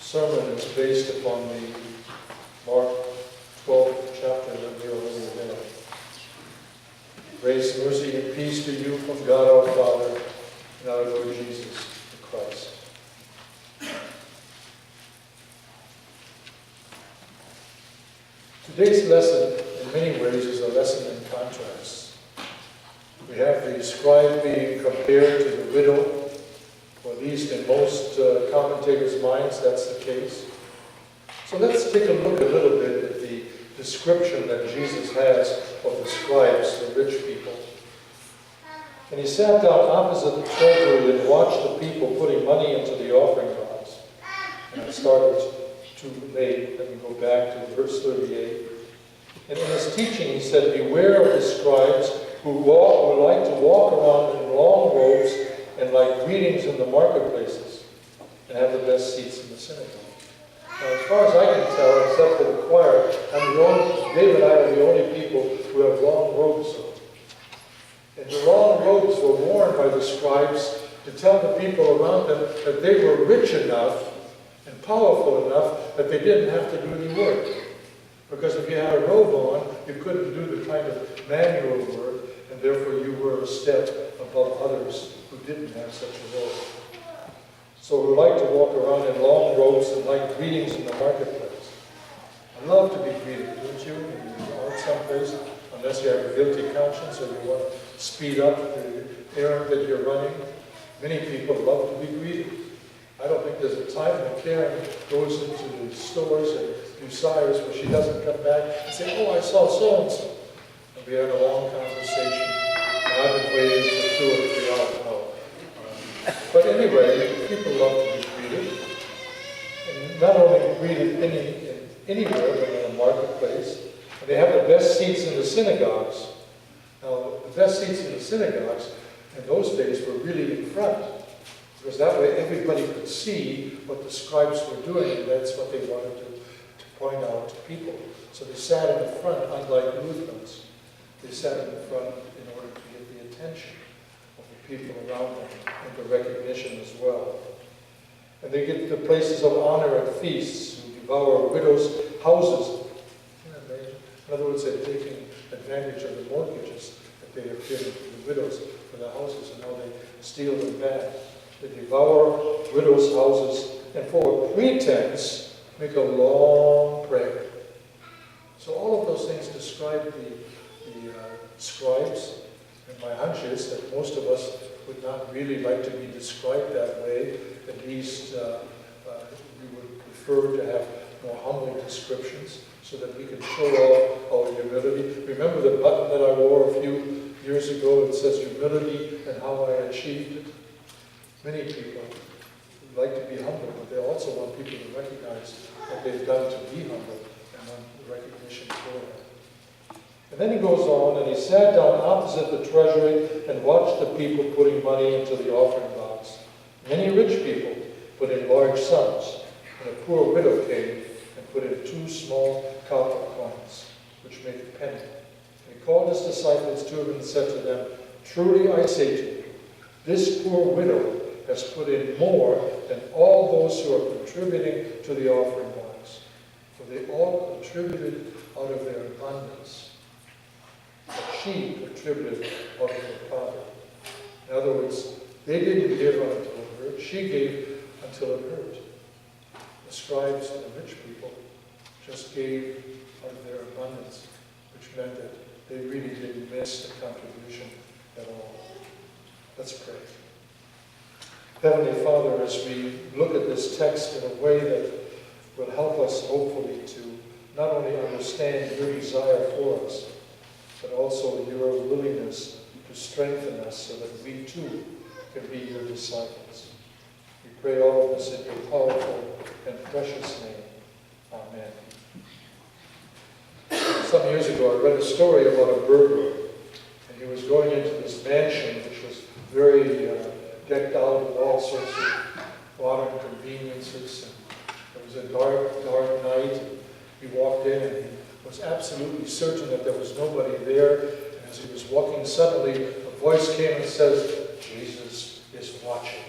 sermon is based upon the Mark 12th chapter that we are reading today. Grace, mercy, and peace to you from God our Father and our Lord Jesus the Christ. Today's lesson, in many ways, is a lesson in contrasts. We have the scribe being compared to the widow, or at least in most commentators' minds, that's the case. So let's take a look a little bit at the description that Jesus has of the scribes, the rich people. And he sat down opposite the treasury and watched the people putting money into the offering box. And I started too late. Let me go back to verse 38. And in his teaching he said, "Beware of the scribes who like to walk around in long robes and like greetings in the marketplaces and have the best seats in the synagogue." Now, as far as I can tell, except for the choir, Dave and I are the only people who have long robes on. And the long robes were worn by the scribes to tell the people around them that they were rich enough and powerful enough that they didn't have to do any work. Because if you had a robe on, you couldn't do the kind of manual work, and therefore you were a step above others who didn't have such a robe. So we like to walk around in long robes and like greetings in the marketplace. I love to be greeted, don't you? When you're out someplace, unless you have a guilty conscience or you want to speed up the errand that you're running. Many people love to be greeted. I don't think there's a time when Karen goes into the stores and Bucyrus where she doesn't come back and say, "Oh, I saw so-and-so." And we had a long conversation. And I've been waiting for 2 or 3 hours now. But anyway, people love to be greeted. And not only greeted anywhere, but in a marketplace. And they have the best seats in the synagogues. Now, the best seats in the synagogues in those days were really in front. Because that way everybody could see what the scribes were doing, and that's what they wanted to point out to people. So they sat in the front, unlike Lutherans. They sat in the front in order to get the attention of the people around them and the recognition as well. And they get the places of honor at feasts, who devour widows' houses. In other words, they're taking advantage of the mortgages that they have given to the widows for the houses, and now they steal them back. They devour widows' houses, and for a pretense, make a long prayer. So all of those things describe the scribes, and my hunch is that most of us would not really like to be described that way. At least we would prefer to have more humble descriptions so that we can show off our humility. Remember the button that I wore a few years ago? It says humility and how I achieved it. Many people like to be humble, but they also want people to recognize what they've done to be humble and want the recognition for it. And then he goes on, and he sat down opposite the treasury and watched the people putting money into the offering box. Many rich people put in large sums, and a poor widow came and put in 2 small copper coins, which make a penny. And he called his disciples to him and said to them, "Truly I say to you, this poor widow has put in more than all those who are contributing to the offering box. For they all contributed out of their abundance. But she contributed out of her poverty." In other words, they didn't give until it hurt. She gave until it hurt. The scribes and the rich people just gave out of their abundance, which meant that they really didn't miss the contribution at all. Let's pray. Heavenly Father, as we look at this text in a way that will help us hopefully to not only understand your desire for us, but also your willingness to strengthen us so that we too can be your disciples. We pray all of this in your powerful and precious name. Amen. Some years ago I read a story about a burglar, and he was going into this mansion which was very decked out with all sorts of modern conveniences. And it was a dark night. And he walked in and he was absolutely certain that there was nobody there. And as he was walking, suddenly a voice came and says, "Jesus is watching.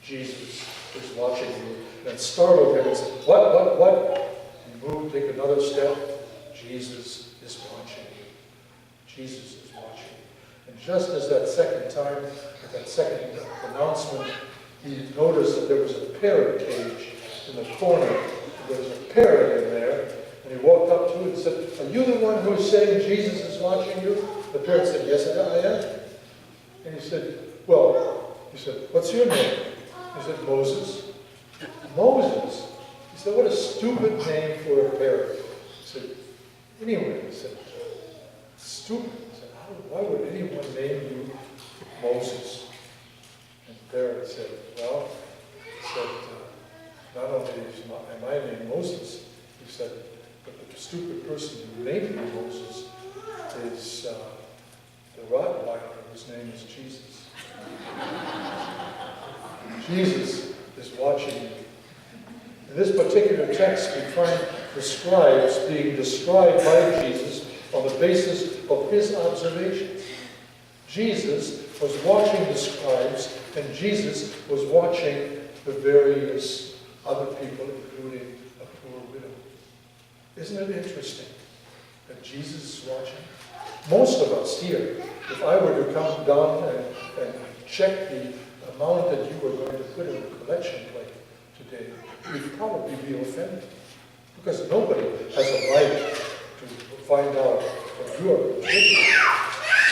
Jesus is watching you. And it startled him and said, what? He moved, take another step. Jesus is watching you. Jesus is watching you. And just as that second time, at that second announcement, he noticed that there was a parrot cage in the corner. There was a parrot in there. And he walked up to it and said, are you the one who is saying Jesus is watching you? The parrot said, yes, I am. And he said, what's your name? He said, Moses. Moses? He said, what a stupid name for a parrot. He said, anyway, he said, stupid. He said, why would anyone name you Moses? And the parrot said, well, not only am I named Moses, he said, but the stupid person who named me Moses is the Rottweiler, whose name is Jesus. Jesus is watching you. In this particular text, we find the scribes being described by Jesus on the basis of his observations. Jesus was watching the scribes, and Jesus was watching the various other people, including a poor widow. Isn't it interesting that Jesus is watching? Most of us here, if I were to come down and check the amount that you were going to put in the collection plate today, we'd probably be offended. Because nobody has a right to find out what you are contributing.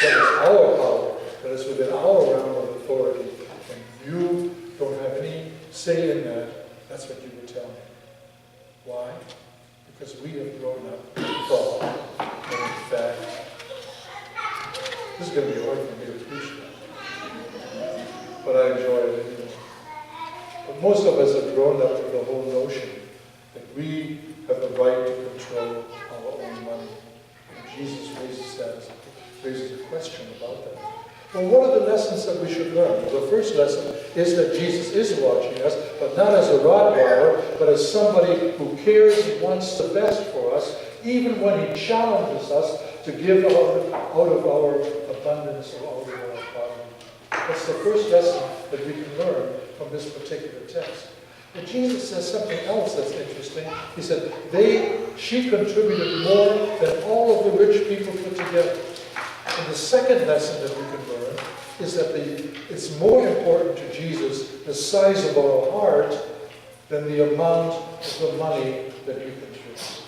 That is our power, that is within our realm of authority, and you don't have any say in that. That's what you would tell me. Why? Because we have grown up thought that in fact, this is going to be hard for me to preach that, but I enjoy it anyway. But most of us have grown up with the whole notion that we have the right to control our own money. And Jesus raises a question about that. Well, what are the lessons that we should learn? Well, the first lesson is that Jesus is watching us, but not as a Rottweiler, but as somebody who cares and wants the best for us, even when he challenges us to give out of our abundance or out of our poverty. That's the first lesson that we can learn from this particular text. And Jesus says something else that's interesting. He said, she contributed more than all of the rich people put together. And the second lesson that we can learn is that it's more important to Jesus the size of our heart than the amount of the money that you contribute.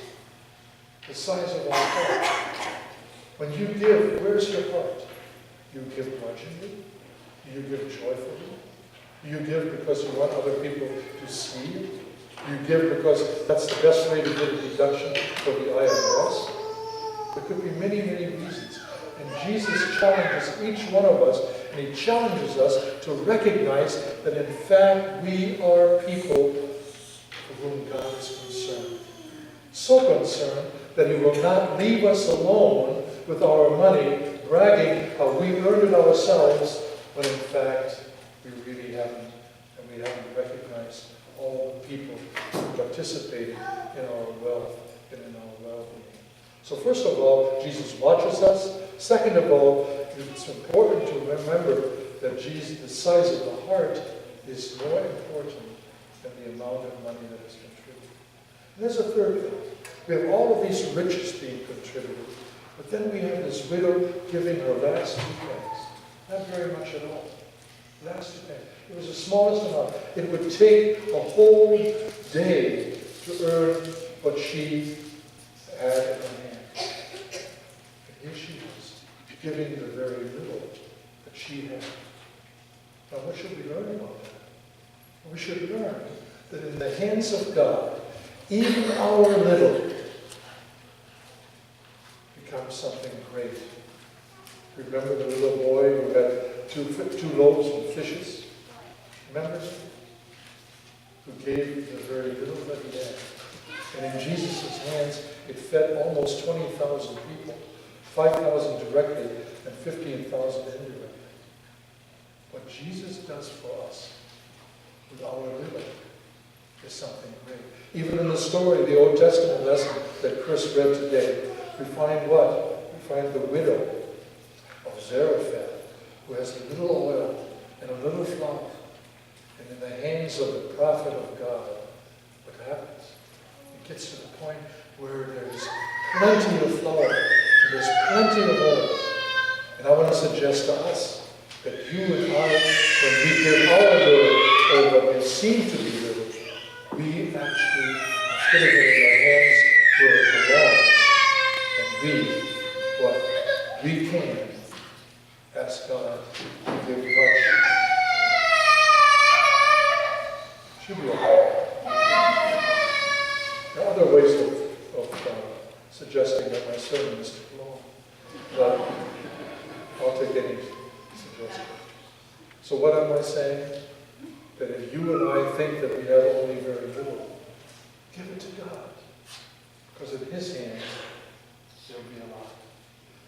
The size of our heart. When you give, where's your heart? Do you give grudgingly? Do you give joyfully? Do you give because you want other people to see you? Do you give because that's the best way to get a deduction for the IRS? There could be many, many reasons. And Jesus challenges each one of us, and he challenges us to recognize that in fact we are people for whom God is concerned. So concerned that he will not leave us alone with our money, bragging how we earned it ourselves, when in fact we really haven't, and we haven't recognized all the people who participated in our wealth and in our well-being. So first of all, Jesus watches us. Second of all, it's important to remember that the size of the heart is more important than the amount of money that is contributed. And there's a third thing. We have all of these riches being contributed, but then we have this widow giving her last 2 pennies. Not very much at all. Last 2 pennies. It was the smallest amount. It would take a whole day to earn what she had in her hand. And here she was, giving the very little that she had. Now, what should we learn about that? Well, we should learn that in the hands of God, even our little becomes something great. Remember the little boy who had two loaves and fishes? Remember? Who gave the very little that he had. And in Jesus' hands, it fed almost 20,000 people. 5,000 directly and 15,000 indirectly. What Jesus does for us with our little is something great. Even in the story, the Old Testament lesson that Chris read today, we find what? We find the widow of Zarephath, who has a little oil and a little flour. And in the hands of the prophet of God, what happens? It gets to the point where there's plenty of flour, and there's plenty of oil. And I want to suggest to us that you and I, when we give our little, or what we seem to be little, we actually are putting it in the hands where it belongs. And we can ask God to give much. Should be okay. There are other ways of suggesting that my sermon is too long, but I'll take any suggestion. So what am I saying? That if you and I think that we have only very little, give it to God. Because in His hands, there'll be a lot.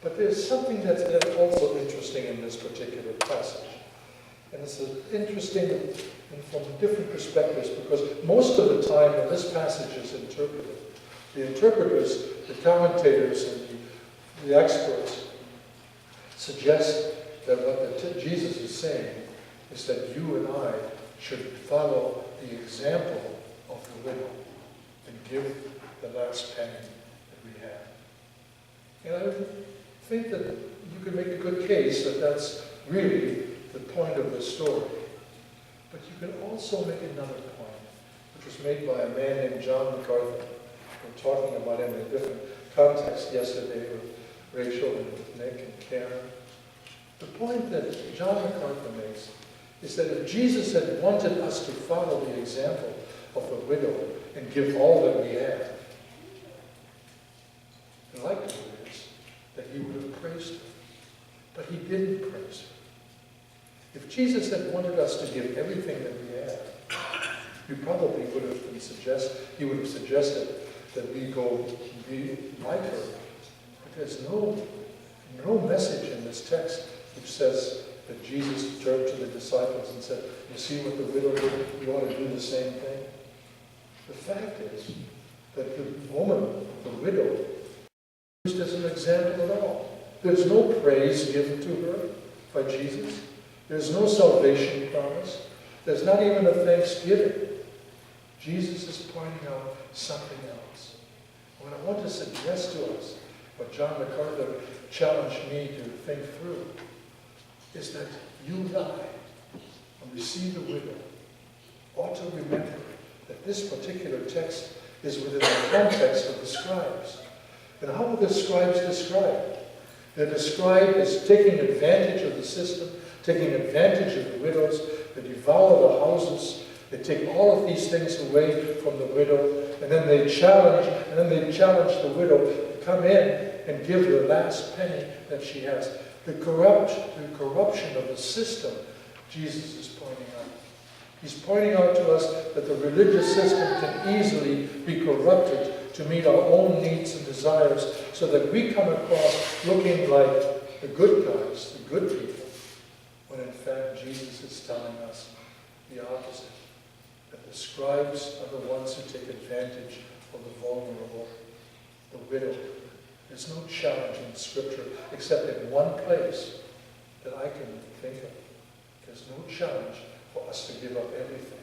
But there's something that's also interesting in this particular passage. And it's interesting from different perspectives, because most of the time when this passage is interpreted, the interpreters, the commentators, and the experts suggest that what Jesus is saying is that you and I should follow the example of the widow and give the last penny that we have. And I think that you could make a good case that that's really the point of the story. But you can also make another point, which was made by a man named John MacArthur. We were talking about him in a different context yesterday with Rachel and with Nick and Karen. The point that John MacArthur makes is that if Jesus had wanted us to follow the example of the widow and give all that we have, the likelihood is that He would have praised her. But He didn't praise her. If Jesus had wanted us to give everything that we have, He probably would have He would have suggested that we go be like her. But there's no message in this text which says that Jesus turned to the disciples and said, you see what the widow did? You ought to do the same thing. The fact is that the woman, the widow, is used as an example at all. There's no praise given to her by Jesus. There's no salvation promise. There's not even a thanksgiving. Jesus is pointing out something else. What I want to suggest to us, what John MacArthur challenged me to think through, is that you and I, when we see the widow, ought to remember that this particular text is within the context of the scribes. And how are the scribes described? They're described as taking advantage of the system, taking advantage of the widows. They devour the houses. They take all of these things away from the widow, and then they challenge the widow to come in and give the last penny that she has. The corruption of the system, Jesus is pointing out. He's pointing out to us that the religious system can easily be corrupted to meet our own needs and desires, so that we come across looking like the good guys, the good people, when in fact Jesus is telling us the opposite. That the scribes are the ones who take advantage of the vulnerable, the widow. There's no challenge in Scripture except in one place that I can think of. There's no challenge for us to give up everything.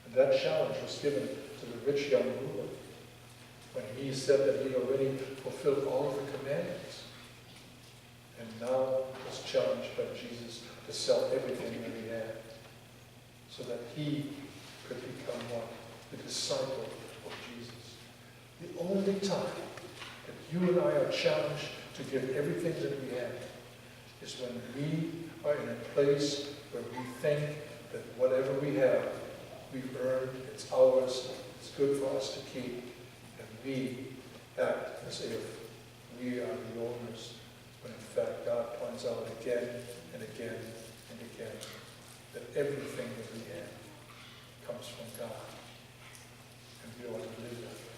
And that challenge was given to the rich young ruler when he said that he'd already fulfilled all of the commandments. And now was challenged by Jesus to sell everything that he had so that he could become what? The disciple of Jesus. The only time that you and I are challenged to give everything that we have is when we are in a place where we think that whatever we have, we've earned, it's ours, it's good for us to keep, and we act as if we are the owners, when in fact God points out again and again and again that everything that we have comes from God, and we ought to live that way.